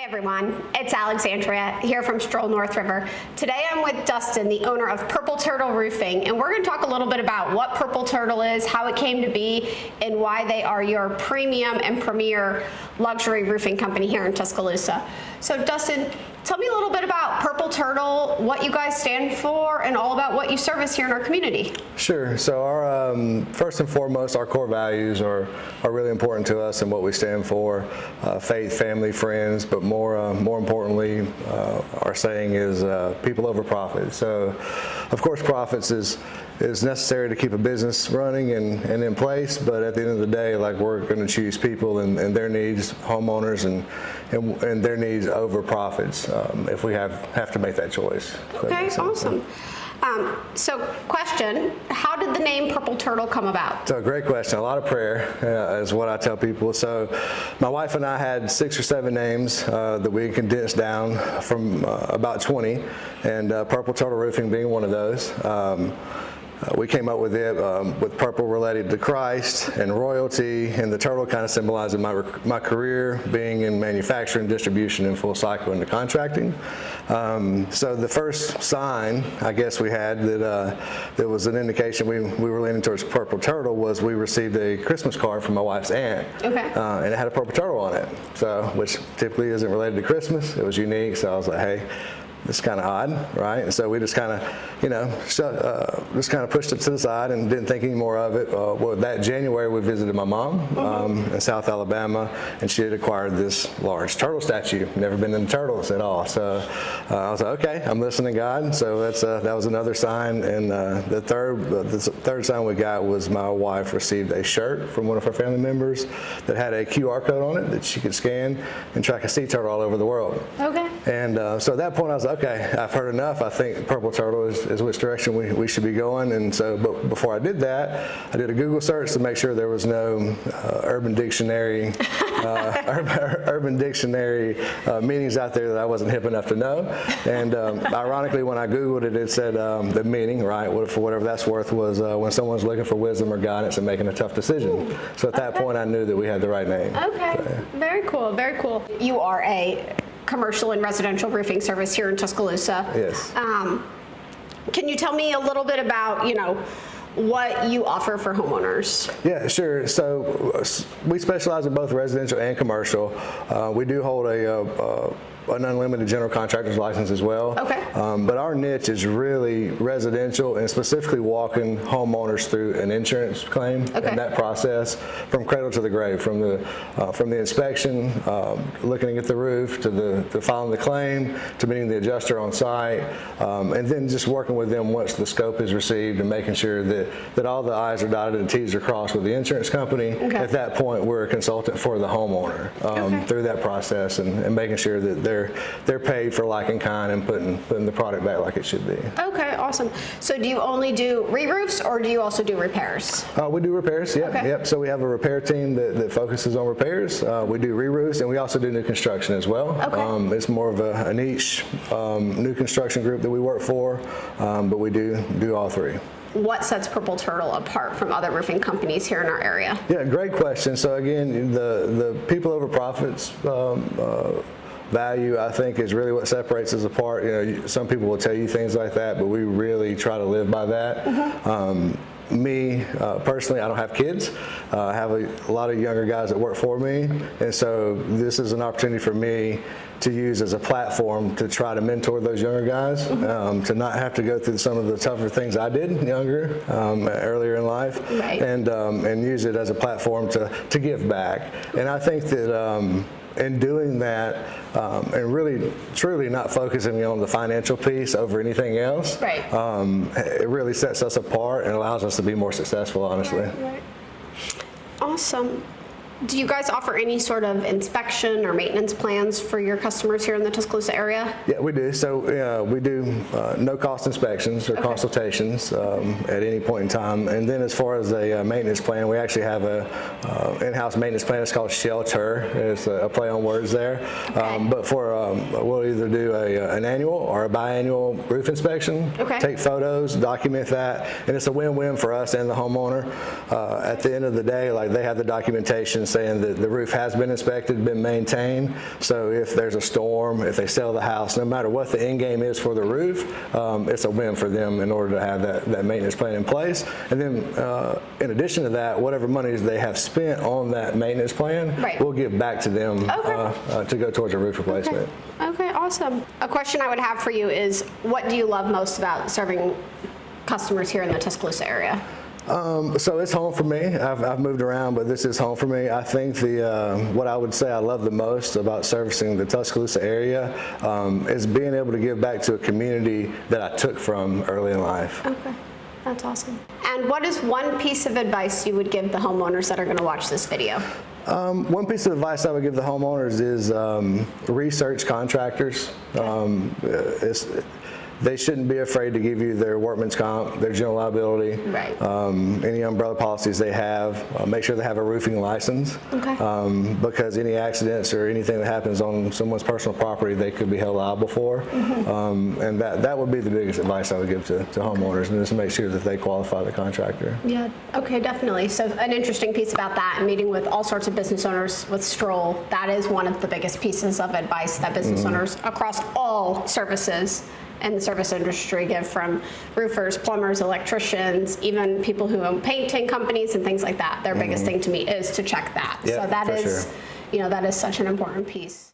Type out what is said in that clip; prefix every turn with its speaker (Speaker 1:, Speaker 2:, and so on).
Speaker 1: Everyone, it's Alexandria here from Stroll Northriver. Today I'm with Dustin, the owner of Purple Turtle Roofing, and we're going to talk a little bit about what Purple Turtle is, how it came to be, and why they are your premium and premier luxury roofing company here in Tuscaloosa. So Dustin, tell me a little bit about Purple Turtle, what you guys stand for, and all about what you service here in our community.
Speaker 2: Sure. So our first and foremost, our core values are really important to us and what we stand for: faith, family, friends. But more importantly, our saying is people over profit. So, of course, profits is necessary to keep a business running and in place, but at the end of the day, like, we're going to choose people and their needs, homeowners and their needs over profits if we have to make that choice.
Speaker 1: Okay, awesome. So question, how did the name Purple Turtle come about?
Speaker 2: So great question. A lot of prayer is what I tell people. So my wife and I had 6 or 7 names that we condensed down from about 20, and Purple Turtle Roofing being one of those. We came up with it with purple related to Christ and royalty, and the turtle kind of symbolizing my career being in manufacturing, distribution, and full cycle into contracting. So the first sign, I guess, we had that was an indication we were leaning towards Purple Turtle was we received a Christmas card from my wife's aunt,
Speaker 1: okay,
Speaker 2: and it had a purple turtle on it. So, which typically isn't related to Christmas. It was unique, so I was like, hey, it's kind of odd, right? And so we just kind of, just kind of pushed it to the side and didn't think any more of it. Well, that January we visited my mom in South Alabama, and she had acquired this large turtle statue. Never been into turtles at all, so I was like, okay, I'm listening to God. So that was another sign. And the third sign we got was my wife received a shirt from one of her family members that had a QR code on it that she could scan and track a sea turtle all over the world.
Speaker 1: Okay.
Speaker 2: And so at that point I was like, okay, I've heard enough. I think Purple Turtle is which direction we should be going. And so, but before I did that, I did a Google search to make sure there was no Urban Dictionary meanings out there that I wasn't hip enough to know. And ironically, when I Googled it, it said the meaning, right, for whatever that's worth, was when someone's looking for wisdom or guidance and making a tough decision. So at that point, I knew that we had the right name.
Speaker 1: Okay, so, very cool, very cool. You are a commercial and residential roofing service here in Tuscaloosa.
Speaker 2: Yes.
Speaker 1: Can you tell me a little bit about, what you offer for homeowners?
Speaker 2: Yeah, sure. So we specialize in both residential and commercial. We do hold an unlimited general contractor's license as well. Okay. But our niche is really residential and specifically walking homeowners through an insurance claim and that process from cradle to the grave, from the inspection, looking at the roof, to filing the claim, to meeting the adjuster on site, and then just working with them once the scope is received and making sure that all the I's are dotted and T's are crossed with the insurance company. Okay. At that point, we're a consultant for the homeowner through that process and making sure that they're paid for like in kind and putting the product back like it should be. Okay,
Speaker 1: awesome. So do you only do re-roofs or do you also do repairs?
Speaker 2: We do repairs, yep. Okay. Yep. So we have a repair team that focuses on repairs. We do re-roofs, and we also do new construction as well. Okay. It's more of a niche new construction group that we work for, but we do all three.
Speaker 1: What sets Purple Turtle apart from other roofing companies here in our area?
Speaker 2: Yeah, great question. So again, the people over profits value, I think, is really what separates us apart. Some people will tell you things like that, but we really try to live by that. Me, personally, I don't have kids. I have a lot of younger guys that work for me, and so this is an opportunity for me to use as a platform to try to mentor those younger guys, to not have to go through some of the tougher things I did younger, earlier in life, and use it as a platform to give back. And I think that in doing that, and really truly not focusing on the financial piece over anything else, it really sets us apart and allows us to be more successful, honestly. Right.
Speaker 1: Awesome. Do you guys offer any sort of inspection or maintenance plans for your customers here in the Tuscaloosa area?
Speaker 2: Yeah, we do. So we do no-cost inspections or consultations at any point in time. And then as far as a maintenance plan, we actually have a in-house maintenance plan. It's called Shelter. It's a play on words there. But we'll either do an annual or a biannual roof inspection, take photos, document that, and it's a win-win for us and the homeowner. At the end of the day, like, they have the documentation information saying that the roof has been inspected, been maintained. So if there's a storm, if they sell the house, no matter what the end game is for the roof, it's a win for them in order to have that maintenance plan in place. And then in addition to that, whatever monies they have spent on that maintenance plan, we'll give back to them to go towards a roof replacement.
Speaker 1: Okay, awesome. A question I would have for you is, what do you love most about serving customers here in the Tuscaloosa area?
Speaker 2: So it's home for me. I've moved around, but this is home for me. I think what I would say I love the most about servicing the Tuscaloosa area is being able to give back to a community that I took from early in life.
Speaker 1: Okay, that's awesome. And what is one piece of advice you would give the homeowners that are going to watch this video?
Speaker 2: One piece of advice I would give the homeowners is research contractors. They shouldn't be afraid to give you their workman's comp, their general liability, any umbrella policies they have. Make sure they have a roofing license, because any accidents or anything that happens on someone's personal property, they could be held liable for. And that would be the biggest advice I would give to homeowners, and just make sure that they qualify the contractor.
Speaker 1: Yeah, okay, definitely. So an interesting piece about that, and meeting with all sorts of business owners with Stroll, that is one of the biggest pieces of advice that business owners across all services and the service industry give, from roofers, plumbers, electricians, even people who own painting companies and things like that. Their biggest thing to me is to check that.
Speaker 2: Yeah,
Speaker 1: so that is, that is such an important piece.